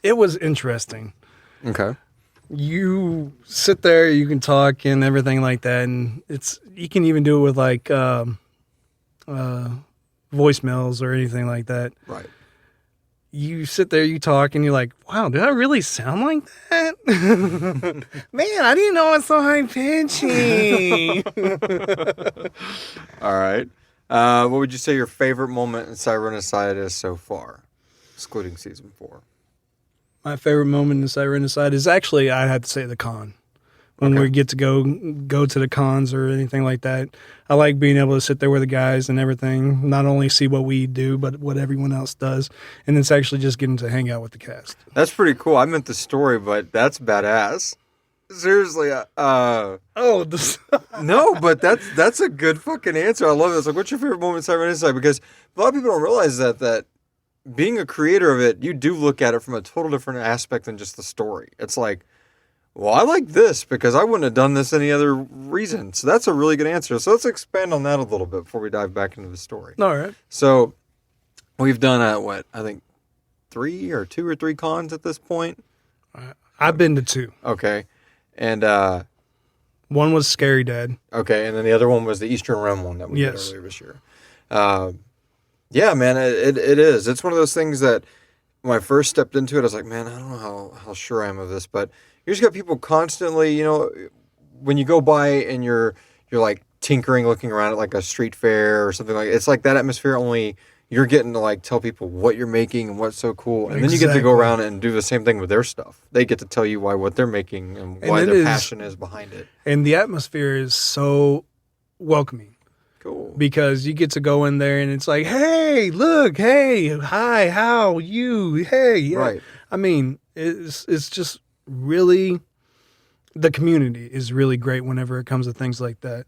It was interesting. Okay. You sit there, you can talk and everything like that, and you can even do it with like voicemails or anything like that. Right. You sit there, you talk, and you're like, wow, did I really sound like that? Man, I didn't know I was so high-pitchy. All right. What would you say your favorite moment in Sirenicide is so far, excluding season 4? My favorite moment in Sirenicide is actually, I have to say, the con. When we get to go to the cons or anything like that. I like being able to sit there with the guys and everything, not only see what we do, but what everyone else does. And it's actually just getting to hang out with the cast. That's pretty cool. I meant the story, but that's badass. Seriously. No, but that's a good fucking answer. I love it. It's like, what's your favorite moment in Sirenicide? Because a lot of people don't realize that being a creator of it, you do look at it from a total different aspect than just the story. It's like, well, I like this because I wouldn't have done this any other reason. So that's a really good answer. So let's expand on that a little bit before we dive back into the story. All right. So we've done, I think 2 or 3 cons at this point. I've been to 2. Okay. And one was Scary Dad. Okay, and then the other one was the Eastern Rim one that we did earlier this year. Yeah, man, it is. It's one of those things that when I first stepped into it, I was like, man, I don't know how sure I am of this, but you just got people constantly, when you go by and you're like tinkering, looking around at like a street fair or something like it's like that atmosphere, only you're getting to like tell people what you're making and what's so cool. And then you get to go around and do the same thing with their stuff. They get to tell you why what they're making and why their passion is behind it. And the atmosphere is so welcoming. Cool. Because you get to go in there and it's like, hey, look, hey, hi, how you, hey. Yeah. Right. I mean, it's just really, the community is really great whenever it comes to things like that.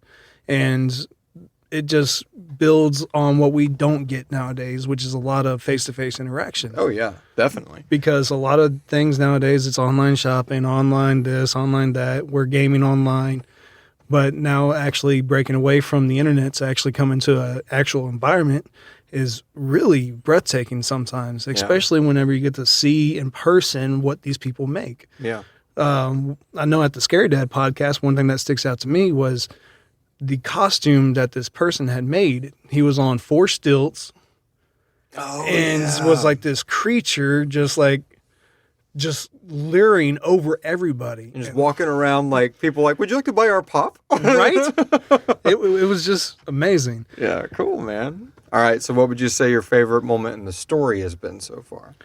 And it just builds on what we don't get nowadays, which is a lot of face-to-face interaction. Oh, yeah, definitely. Because a lot of things nowadays, it's online shopping, online this, online that. We're gaming online. But now actually breaking away from the internet to actually come into an actual environment is really breathtaking sometimes, especially whenever you get to see in person what these people make. Yeah. I know at the Scary Dad podcast, one thing that sticks out to me was the costume that this person had made. He was on 4 stilts and was like this creature just leering over everybody. And just walking around like people like, would you like to buy our pop? Right? It was just amazing. Yeah, cool, man. All right, so what would you say your favorite moment in the story has been so far?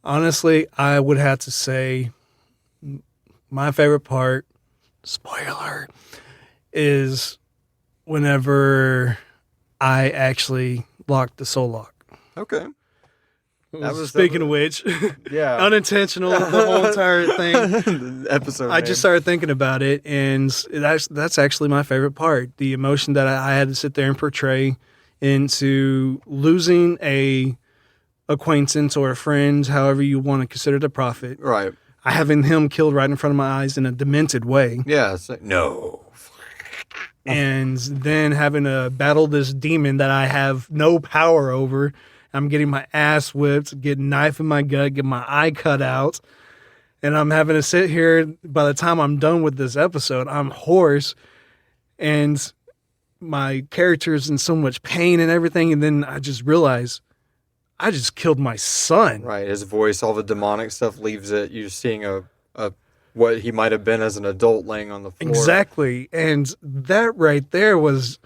Honestly, I would have to say my favorite part, spoiler, is whenever I actually locked the SoulLock. Okay. Speaking of which, yeah, unintentional, the whole entire thing. The episode. I just started thinking about it, and that's actually my favorite part. The emotion that I had to sit there and portray into losing a acquaintance or a friend, however you want to consider the prophet. Right. Having him killed right in front of my eyes in a demented way. Yeah. It's like, no. And then having to battle this demon that I have no power over. I'm getting my ass whipped, getting knife in my gut, getting my eye cut out. And I'm having to sit here. By the time I'm done with this episode, I'm hoarse. And my character's in so much pain and everything. And then I just realize I just killed my son. Right. His voice, all the demonic stuff leaves it. You're seeing a what he might have been as an adult laying on the floor. Exactly. And that right there was,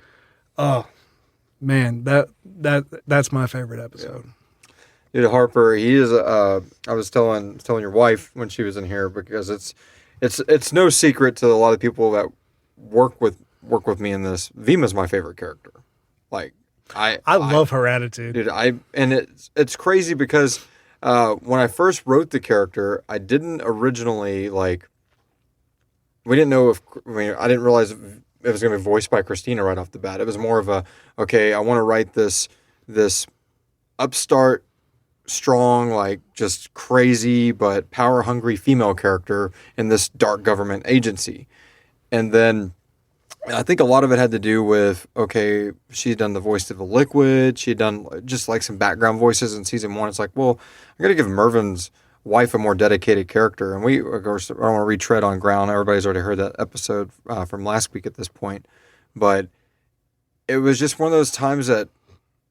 man, that's my favorite episode. Yeah. Dude, Harper, he is. I was telling your wife when she was in here, because it's no secret to a lot of people that work with me in this. Vima's my favorite character. Like I love her attitude, dude. And it's crazy because when I first wrote the character, I didn't originally we didn't know I didn't realize it was going to be voiced by Christina right off the bat. It was more of okay, I want to write this upstart, strong, like just crazy but power hungry female character in this dark government agency. And then I think a lot of it had to do with, okay, she'd done the voice of the Liquid. She'd done just like some background voices in season 1. It's like, well, I got to give Mervin's wife a more dedicated character. And we, of course, I don't want to retread on ground. Everybody's already heard that episode from last week at this point. But it was just one of those times that,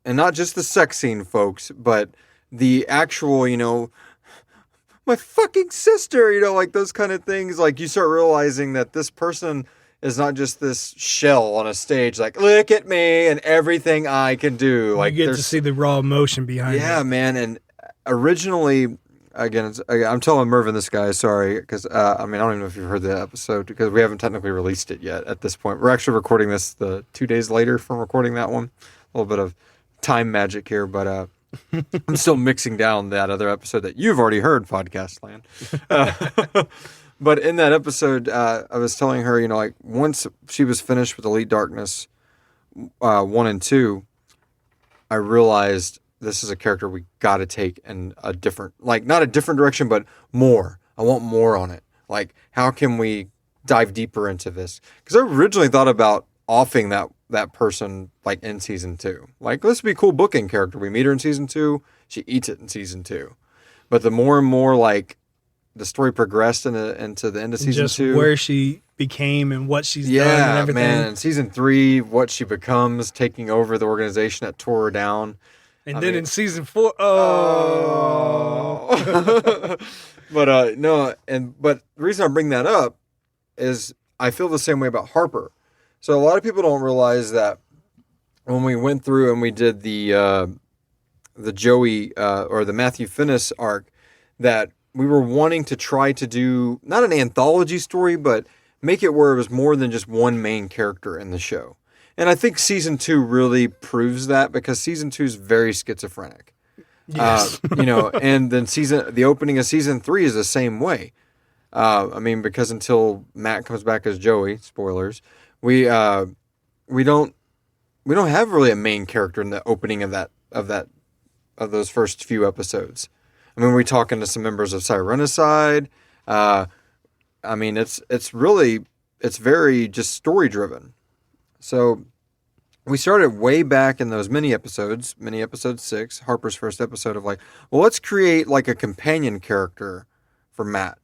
and not just the sex scene, folks, but the actual, my fucking sister, like those kind of things. Like you start realizing that this person is not just this shell on a stage, like, look at me and everything I can do. Like you get to see the raw emotion behind it. Yeah, man. And originally, again, I'm telling Mervin this guy, sorry, because, I don't even know if you've heard the episode, because we haven't technically released it yet at this point. We're actually recording this 2 days later from recording that one. A little bit of time magic here, but I'm still mixing down that other episode that you've already heard, Podcast Land. But in that episode, I was telling her, once she was finished with Elite Darkness 1 and 2, I realized this is a character we got to take in a different, not a different direction, but more. I want more on it. Like, how can we dive deeper into this? Because I originally thought about offing that person, in season 2. This would be a cool booking character. We meet her in season 2. She eats it in season 2. But the more and more, the story progressed into the end of season 2. Just where she became and what she's done and everything. Yeah, man. In season 3, what she becomes, taking over the organization that tore her down. And in season 4, But no, but the reason I bring that up is I feel the same way about Harper. So a lot of people don't realize that when we went through and we did the Joey or the Matthew Finnis arc, that we were wanting to try to do not an anthology story, but make it where it was more than just one main character in the show. And I think season 2 really proves that, because season 2 is very schizophrenic. Yes. And then the opening of season 3 is the same way. Because until Matt comes back as Joey, spoilers, we don't have really a main character in the opening of those first few episodes. I mean, we're talking to some members of Sirenicide. It's very just story driven. So we started way back in those mini episode 6, Harper's first episode, of like, well, let's create like a companion character for Matt.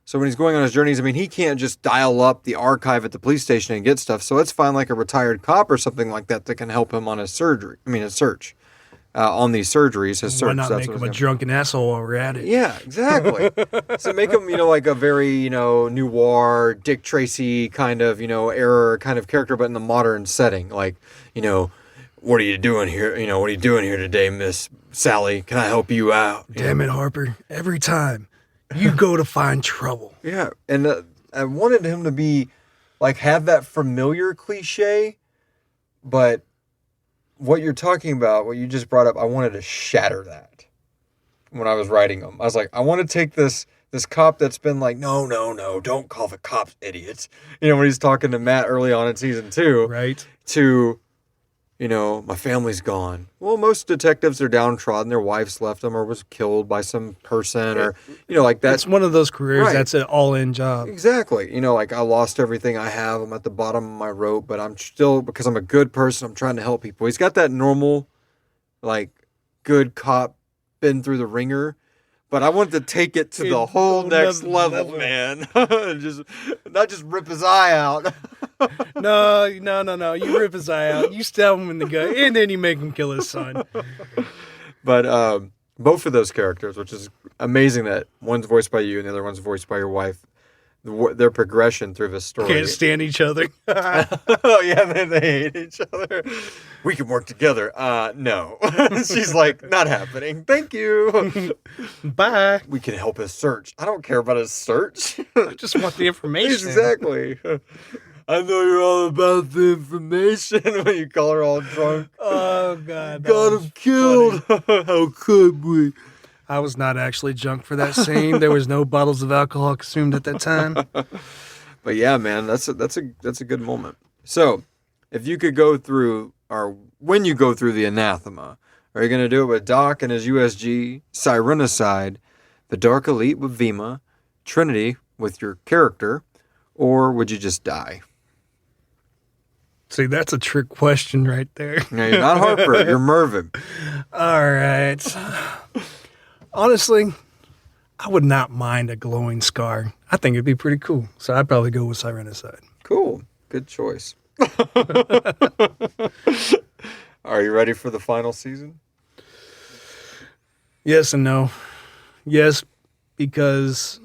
So when he's going on his journeys, he can't just dial up the archive at the police station and get stuff. So let's find like a retired cop or something like that can help him on his search on these surgeries. His search. Why not make him a drunken asshole while we're at it? Yeah, exactly. So make him, like a very, noir, Dick Tracy kind of, era kind of character, but in the modern setting. Like, what are you doing here? What are you doing here today, Miss Sally? Can I help you out? Damn it, Harper. Every time you go to find trouble. Yeah. And I wanted him to be like, have that familiar cliche, but what you're talking about, what you just brought up, I wanted to shatter that when I was writing them. I was like, I want to take this cop that's been like, no, don't call the cops idiots. When he's talking to Matt early on in season 2. Right. To, my family's gone. Well, most detectives are downtrodden. Their wives left them or was killed by some person or, like that. It's one of those careers Right. That's an all-in job. Exactly. Like I lost everything I have. I'm at the bottom of my rope, but I'm still, because I'm a good person, I'm trying to help people. He's got that normal, like, good cop, been through the ringer. But I wanted to take it to the whole next level, man. Just not just rip his eye out. No. You rip his eye out. You stab him in the gut, and then you make him kill his son. But both of those characters, which is amazing that one's voiced by you and the other one's voiced by your wife, their progression through this story. Can't stand each other. Oh, yeah, they hate each other. We can work together. No. She's like, not happening. Thank you. Bye. We can help his search. I don't care about his search. I just want the information. Exactly. I know you're all about the information when you call her all drunk. Oh, God. Got him killed. How could we? I was not actually drunk for that scene. There was no bottles of alcohol consumed at that time. But yeah, man, that's a good moment. So, if you could go through, or when you go through the anathema, are you going to do it with Doc and his USG, Sirenicide, the Dark Elite with Vima, Trinity with your character, or would you just die? See, that's a trick question right there. No, you're not Harper. You're Mervin. All right. Honestly, I would not mind a glowing scar. I think it'd be pretty cool. So I'd probably go with Sirenicide. Cool. Good choice. Are you ready for the final season? Yes and no. Yes, because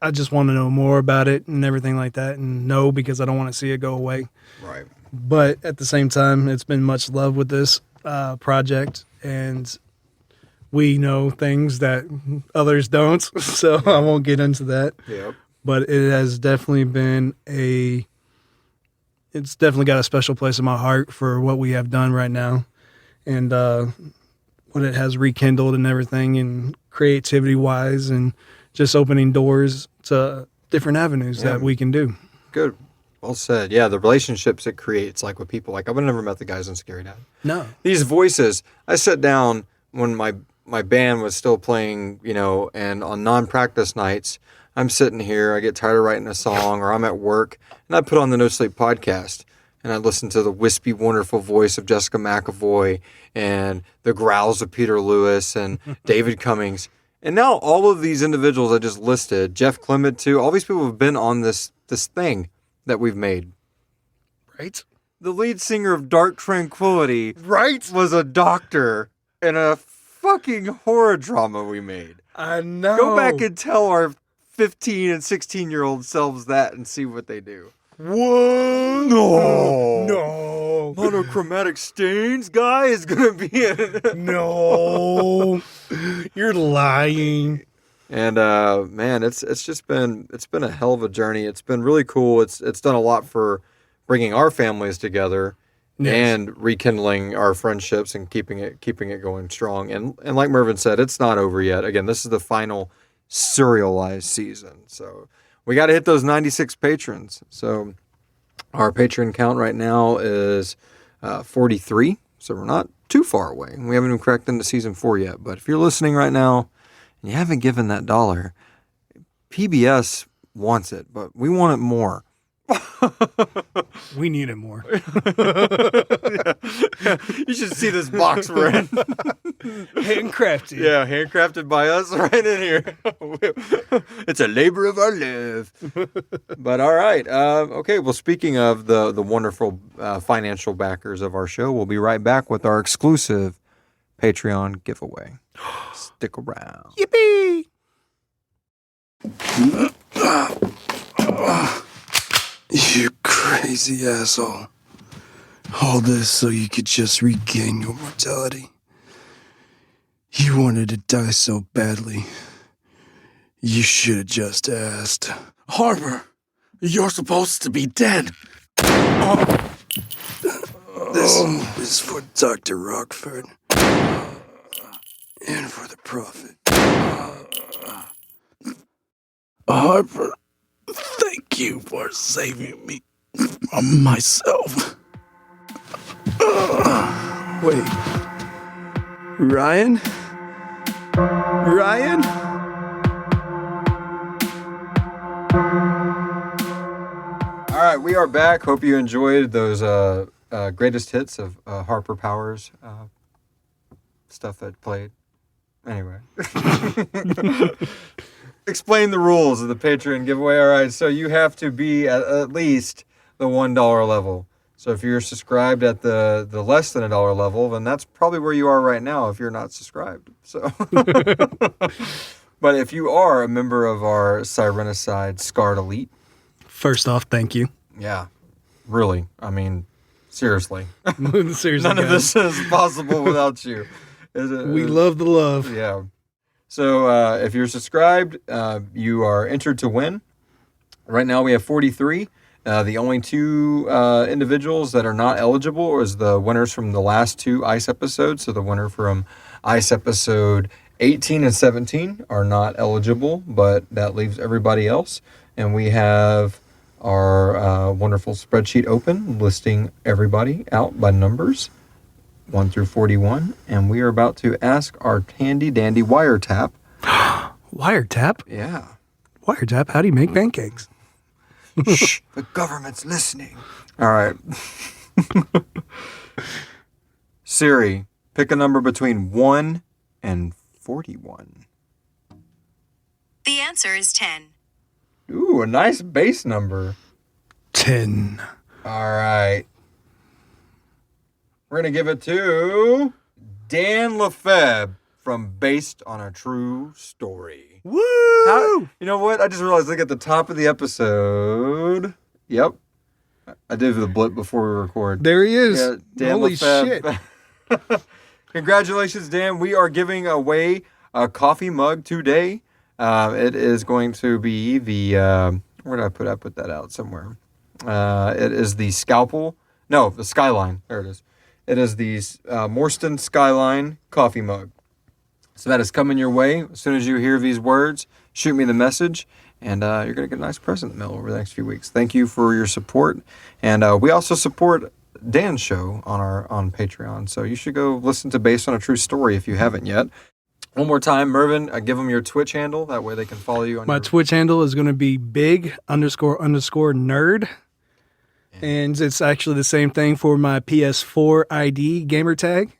I just want to know more about it and everything like that. And no, because I don't want to see it go away. Right. But at the same time, it's been much love with this project. And we know things that others don't. So I won't get into that. Yep. But it has definitely been it's definitely got a special place in my heart for what we have done right now. And what it has rekindled and everything, and creativity wise, and just opening doors to different avenues that we can do. Good. Well said. Yeah, the relationships it creates, like with people. Like, I've never met the guys in Scary Dad. No. These voices, I sat down when my band was still playing, and on non-practice nights, I'm sitting here, I get tired of writing a song, or I'm at work, and I put on the No Sleep podcast, and I listen to the wispy, wonderful voice of Jessica McAvoy, and the growls of Peter Lewis, and David Cummings. And now all of these individuals I just listed, Jeff Clement too, all these people have been on this thing that we've made. Right? The lead singer of Dark Tranquility was a doctor in a fucking horror drama we made. I know. Go back and tell our 15 and 16-year-old selves that and see what they do. What? No. No. Monochromatic stains guy is gonna be in. No. You're lying. And man, it's been a hell of a journey. It's been really cool. It's done a lot for bringing our families together. Yes. And rekindling our friendships and keeping it going strong. And like Mervin said, it's not over yet. Again, this is the final serialized season. So we got to hit those 96 patrons. So our patron count right now is 43. So we're not too far away. We haven't even cracked into season 4 yet. But if you're listening right now and you haven't given that $1, PBS wants it, but we want it more. We need it more. Yeah. You should see this box we're in. Handcrafted. Yeah, handcrafted by us right in here. It's a labor of our love. But all right. Okay, well, speaking of the wonderful financial backers of our show, we'll be right back with our exclusive Patreon giveaway. Stick around. Yippee! You crazy asshole. All this so you could just regain your mortality. You wanted to die so badly. You should have just asked. Harper, you're supposed to be dead. This is for Dr. Rockford. And for the Prophet. Harper, thank you for saving me from myself. Wait. Ryan? Ryan? All right, we are back. Hope you enjoyed those greatest hits of Harper Powers stuff that played. Anyway. Explain the rules of the Patreon giveaway. All right, so you have to be at least the $1 level. So if you're subscribed at the less than $1 level, then that's probably where you are right now if you're not subscribed. So, but if you are a member of our Sirenicide Scarred Elite, First off, thank you. yeah, really, I mean, seriously, Seriously, none of guys. this is possible without you. We love the love. Yeah. So if you're subscribed, you are entered to win. Right now we have 43. The only two individuals that are not eligible is the winners from the last 2 ICE episodes. So the winner from ICE episode 18 and 17 are not eligible, but that leaves everybody else. And we have our wonderful spreadsheet open listing everybody out by numbers 1 through 41. And we are about to ask our handy dandy wiretap. Wiretap? Yeah. Wiretap? How do you make pancakes? Shh, the government's listening. All right. Siri, pick a number between 1 and 41. The answer is 10. Ooh, a nice base number. 10. All right. We're going to give it to Dan Lefebvre from Based on a True Story. Woo! You know what? I just realized, look at the top of the episode. Yep. I did the blip before we record. There he is. Yeah, Dan Holy Lefebvre. shit. Congratulations, Dan. We are giving away a coffee mug today. It is going to be the... where did I put? I put that out somewhere. It is the Scalpel. No, the Skyline. There it is. It is the Morstan Skyline coffee mug. So that is coming your way. As soon as you hear these words, shoot me the message, and you're going to get a nice present in the mail over the next few weeks. Thank you for your support. And we also support Dan's show on Patreon. So you should go listen to Based on a True Story if you haven't yet. One more time, Mervin, give them your Twitch handle. That way they can follow you on My Twitch handle is going to be big__nerd. And it's actually the same thing for my PS4 ID gamer tag.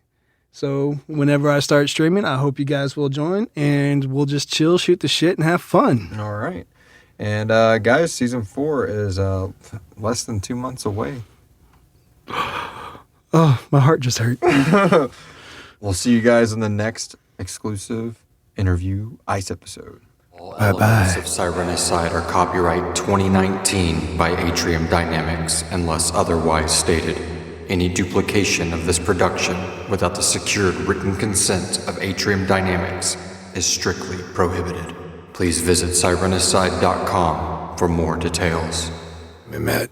So whenever I start streaming, I hope you guys will join, and we'll just chill, shoot the shit, and have fun. All right. And guys, season 4 is less than 2 months away. Oh, my heart just hurt. We'll see you guys in the next exclusive interview ICE episode. Elements of Sirenicide are copyright 2019 by Atrium Dynamics unless otherwise stated. Any duplication of this production without the secured written consent of Atrium Dynamics is strictly prohibited. Please visit Sirenicide.com for more details. Mehmet.